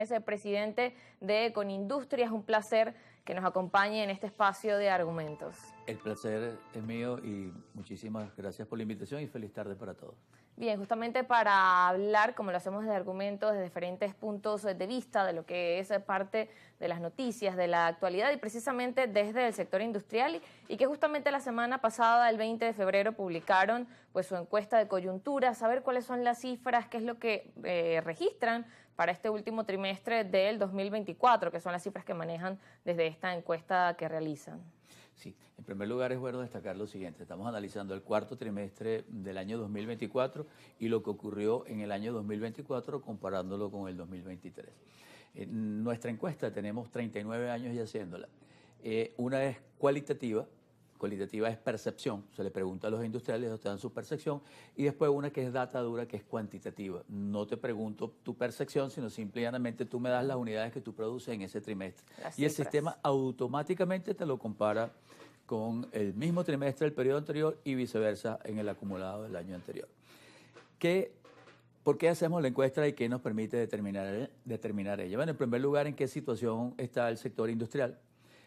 Es el presidente de Econindustria. Es un placer que nos acompañe en este espacio de argumentos. El placer es mío y muchísimas gracias por la invitación y feliz tarde para todos. Bien, justamente para hablar, como lo hacemos desde argumentos, de diferentes puntos de vista de lo que es parte de las noticias, de la actualidad y precisamente desde el sector industrial y que justamente la semana pasada, el 20 de febrero, publicaron pues su encuesta de coyuntura, saber cuáles son las cifras, qué es lo que registran para este último trimestre del 2024, que son las cifras que manejan desde esta encuesta que realizan. Sí, en primer lugar es bueno destacar lo siguiente. Estamos analizando el cuarto trimestre del año 2024 y lo que ocurrió en el año 2024 comparándolo con el 2023. En nuestra encuesta tenemos 39 años ya haciéndola. Una es cualitativa es percepción, se le pregunta a los industriales, ellos te dan su percepción, y después una que es data dura, que es cuantitativa. No te pregunto tu percepción, sino simplemente tú me das las unidades que tú produces en ese trimestre. Y el sistema automáticamente te lo compara con el mismo trimestre del periodo anterior y viceversa en el acumulado del año anterior. ¿Por qué hacemos la encuesta y qué nos permite determinar ella? Bueno, en primer lugar, ¿en qué situación está el sector industrial?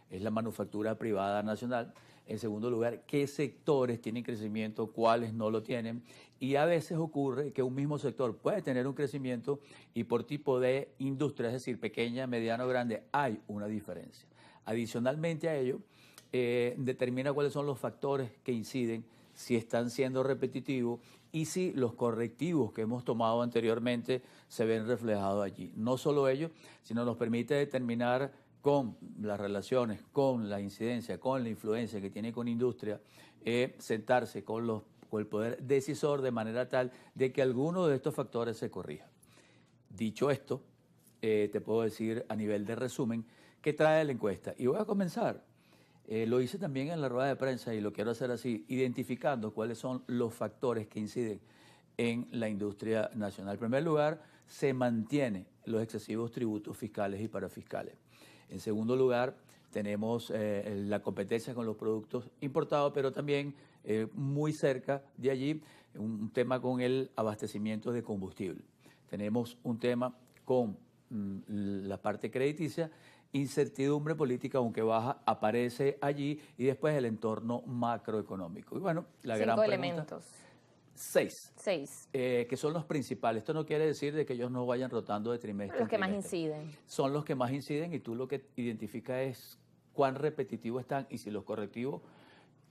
Es la manufactura privada nacional. En segundo lugar, qué sectores tienen crecimiento, cuáles no lo tienen. Y a veces ocurre que un mismo sector puede tener un crecimiento y por tipo de industria, es decir, pequeña, mediana o grande, hay una diferencia. Adicionalmente a ello, determina cuáles son los factores que inciden, si están siendo repetitivos y si los correctivos que hemos tomado anteriormente se ven reflejados allí. No solo ello, sino nos permite determinar con las relaciones, con la incidencia, con la influencia que tiene con industria, sentarse con el poder decisor de manera tal de que alguno de estos factores se corrija. Dicho esto, te puedo decir a nivel de resumen qué trae la encuesta. Y voy a comenzar. Lo hice también en la rueda de prensa y lo quiero hacer así, identificando cuáles son los factores que inciden en la industria nacional. En primer lugar, se mantienen los excesivos tributos fiscales y parafiscales. En segundo lugar, tenemos la competencia con los productos importados, pero también muy cerca de allí un tema con el abastecimiento de combustible. Tenemos un tema con la parte crediticia, incertidumbre política, aunque baja, aparece allí, y después el entorno macroeconómico. Y bueno, la gran pregunta... elementos. Seis. Que son los principales. Esto no quiere decir de que ellos no vayan rotando de trimestre Los que en más trimestre. inciden. Son los que más inciden y tú lo que identificas es cuán repetitivos están y si los correctivos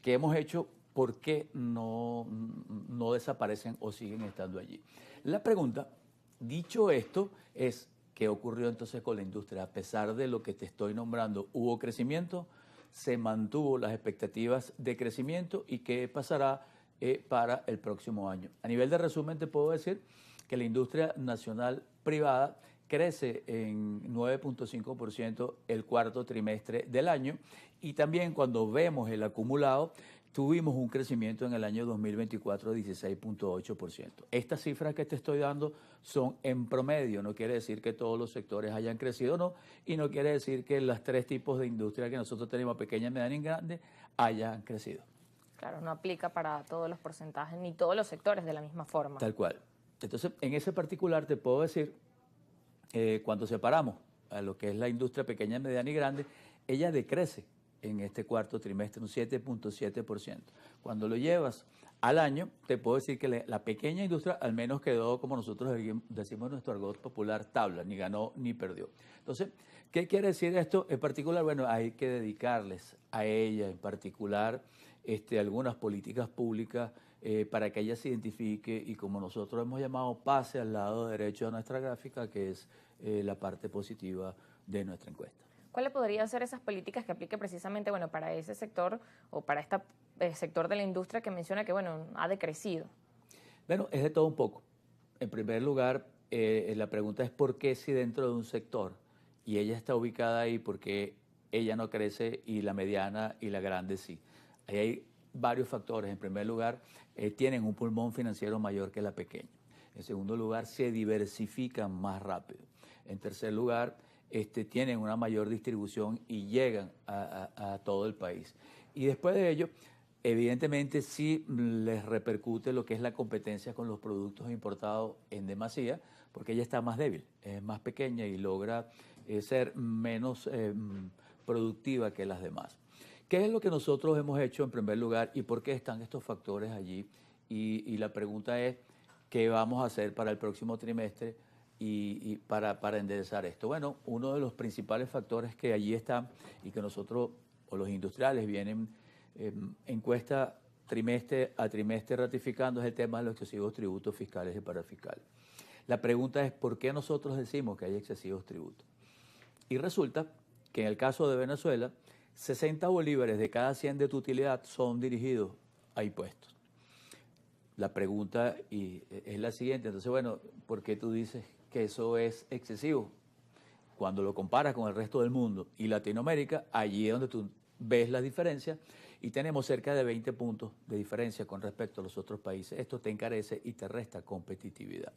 que hemos hecho, por qué no desaparecen o siguen estando allí. La pregunta, dicho esto, es ¿qué ocurrió entonces con la industria? A pesar de lo que te estoy nombrando, ¿hubo crecimiento? ¿Se mantuvo las expectativas de crecimiento? ¿Y qué pasará para el próximo año? A nivel de resumen te puedo decir que la industria nacional privada crece en 9.5% el cuarto trimestre del año y también cuando vemos el acumulado tuvimos un crecimiento en el año 2024 de 16.8%. Estas cifras que te estoy dando son en promedio, no quiere decir que todos los sectores hayan crecido o no, y no quiere decir que los tres tipos de industria que nosotros tenemos, pequeña, mediana y grande, hayan crecido. Claro, no aplica para todos los porcentajes ni todos los sectores de la misma forma. Tal cual. Entonces, en ese particular te puedo decir, cuando separamos a lo que es la industria pequeña, mediana y grande, ella decrece en este cuarto trimestre un 7.7%. Cuando lo llevas al año, te puedo decir que la pequeña industria al menos quedó, como nosotros decimos en nuestro argot popular, tabla, ni ganó ni perdió. Entonces, ¿qué quiere decir esto en particular? Bueno, hay que dedicarles a ella en particular algunas políticas públicas para que ella se identifique y, como nosotros hemos llamado, pase al lado derecho de nuestra gráfica, que es la parte positiva de nuestra encuesta. ¿Cuáles podrían ser esas políticas que aplique precisamente para ese sector o para este sector de la industria que menciona que ha decrecido? Bueno, es de todo un poco. En primer lugar, la pregunta es por qué si dentro de un sector y ella está ubicada ahí, por qué ella no crece y la mediana y la grande sí. Ahí hay varios factores. En primer lugar, tienen un pulmón financiero mayor que la pequeña. En segundo lugar, se diversifican más rápido. En tercer lugar, tienen una mayor distribución y llegan a todo el país. Y después de ello, evidentemente sí les repercute lo que es la competencia con los productos importados en demasía, porque ella está más débil, es más pequeña y logra ser menos productiva que las demás. ¿Qué es lo que nosotros hemos hecho en primer lugar y por qué están estos factores allí? Y la pregunta es, ¿qué vamos a hacer para el próximo trimestre y para enderezar esto? Bueno, uno de los principales factores que allí están y que nosotros o los industriales vienen encuesta trimestre a trimestre ratificando es el tema de los excesivos tributos fiscales y parafiscales. La pregunta es, ¿por qué nosotros decimos que hay excesivos tributos? Y resulta que en el caso de Venezuela, 60 bolívares de cada 100 de tu utilidad son dirigidos a impuestos. La pregunta es la siguiente, entonces, bueno, ¿por qué tú dices que eso es excesivo? Cuando lo comparas con el resto del mundo y Latinoamérica, allí es donde tú ves las diferencias y tenemos cerca de 20 puntos de diferencia con respecto a los otros países. Esto te encarece y te resta competitividad.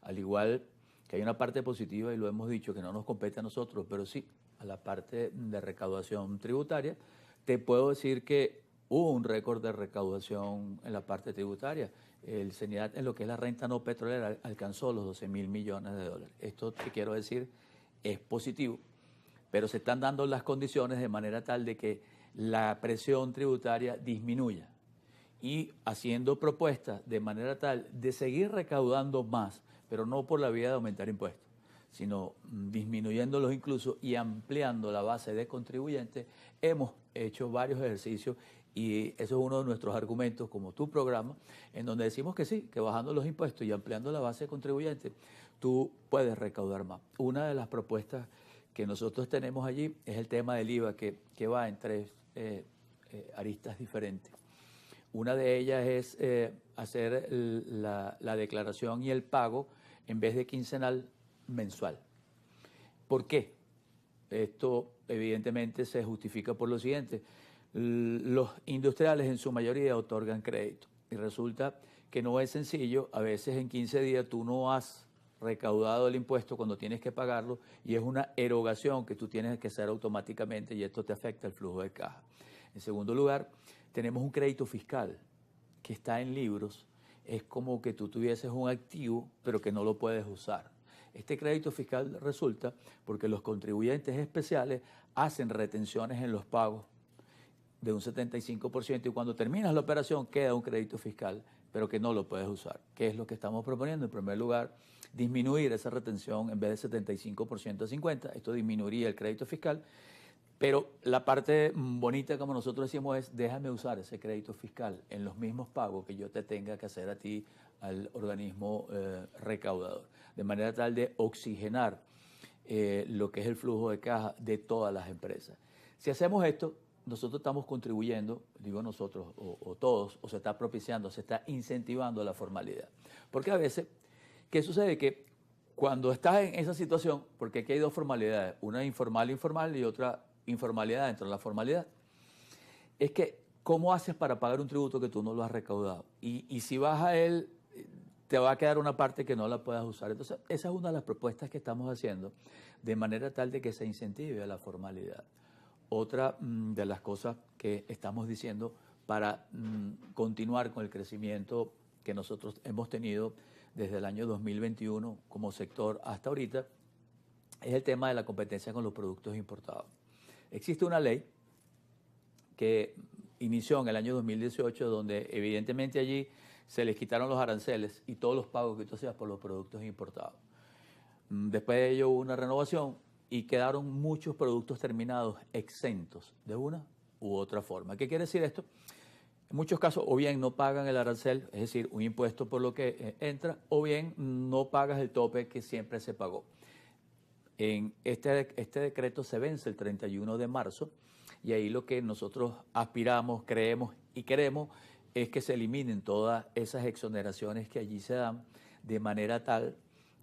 Al igual que hay una parte positiva, y lo hemos dicho, que no nos compete a nosotros, pero sí a la parte de recaudación tributaria, te puedo decir que hubo un récord de recaudación en la parte tributaria. El CENIAT en lo que es la renta no petrolera alcanzó los 12.000 millones de dólares. Esto te quiero decir es positivo, pero se están dando las condiciones de manera tal de que la presión tributaria disminuya y haciendo propuestas de manera tal de seguir recaudando más, pero no por la vía de aumentar impuestos, sino disminuyéndolos incluso y ampliando la base de contribuyentes. Hemos hecho varios ejercicios y eso es uno de nuestros argumentos, como tu programa, en donde decimos que sí, que bajando los impuestos y ampliando la base de contribuyentes, tú puedes recaudar más. Una de las propuestas que nosotros tenemos allí es el tema del IVA, que va en tres aristas diferentes. Una de ellas es hacer la declaración y el pago en vez de quincenal, mensual. ¿Por qué? Esto evidentemente se justifica por lo siguiente. Los industriales en su mayoría otorgan crédito y resulta que no es sencillo. A veces en 15 días tú no has recaudado el impuesto cuando tienes que pagarlo y es una erogación que tú tienes que hacer automáticamente y esto te afecta el flujo de caja. En segundo lugar, tenemos un crédito fiscal que está en libros. Es como que tú tuvieses un activo pero que no lo puedes usar. Este crédito fiscal resulta porque los contribuyentes especiales hacen retenciones en los pagos de un 75% y cuando terminas la operación queda un crédito fiscal, pero que no lo puedes usar. ¿Qué es lo que estamos proponiendo? En primer lugar, disminuir esa retención en vez de 75% a 50%. Esto disminuiría el crédito fiscal, pero la parte bonita, como nosotros decimos, es déjame usar ese crédito fiscal en los mismos pagos que yo te tenga que hacer a ti, al organismo recaudador, de manera tal de oxigenar lo que es el flujo de caja de todas las empresas. Si hacemos esto, nosotros estamos contribuyendo, digo nosotros o todos, o se está propiciando, se está incentivando la formalidad. Porque a veces, ¿qué sucede? Que cuando estás en esa situación, porque aquí hay dos formalidades, una informal y otra informalidad dentro de la formalidad, es que ¿cómo haces para pagar un tributo que tú no lo has recaudado? Y si vas a él, te va a quedar una parte que no la puedas usar. Entonces, esa es una de las propuestas que estamos haciendo, de manera tal de que se incentive a la formalidad. Otra de las cosas que estamos diciendo para continuar con el crecimiento que nosotros hemos tenido desde el año 2021 como sector hasta ahorita, es el tema de la competencia con los productos importados. Existe una ley que inició en el año 2018, donde evidentemente allí se les quitaron los aranceles y todos los pagos que tú hacías por los productos importados. Después de ello hubo una renovación y quedaron muchos productos terminados exentos de una u otra forma. ¿Qué quiere decir esto? En muchos casos o bien no pagan el arancel, es decir, un impuesto por lo que entra, o bien no pagas el tope que siempre se pagó. En este decreto se vence el 31 de marzo y ahí lo que nosotros aspiramos, creemos y queremos es que se eliminen todas esas exoneraciones que allí se dan de manera tal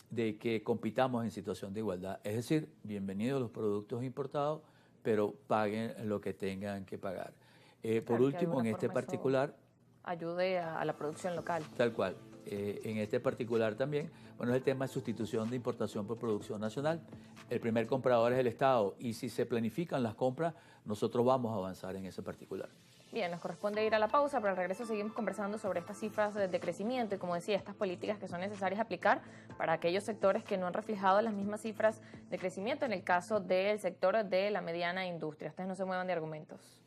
de que compitamos en situación de igualdad. Es decir, bienvenidos los productos importados, pero paguen lo que tengan que pagar. Por último, en este particular... Ayude a la producción local. Tal cual. En este particular también, bueno, es el tema de sustitución de importación por producción nacional. El primer comprador es el Estado y si se planifican las compras, nosotros vamos a avanzar en ese particular. Bien, nos corresponde ir a la pausa, pero al regreso seguimos conversando sobre estas cifras de crecimiento y, como decía, estas políticas que son necesarias aplicar para aquellos sectores que no han reflejado las mismas cifras de crecimiento, en el caso del sector de la mediana industria. Ustedes no se muevan de argumentos.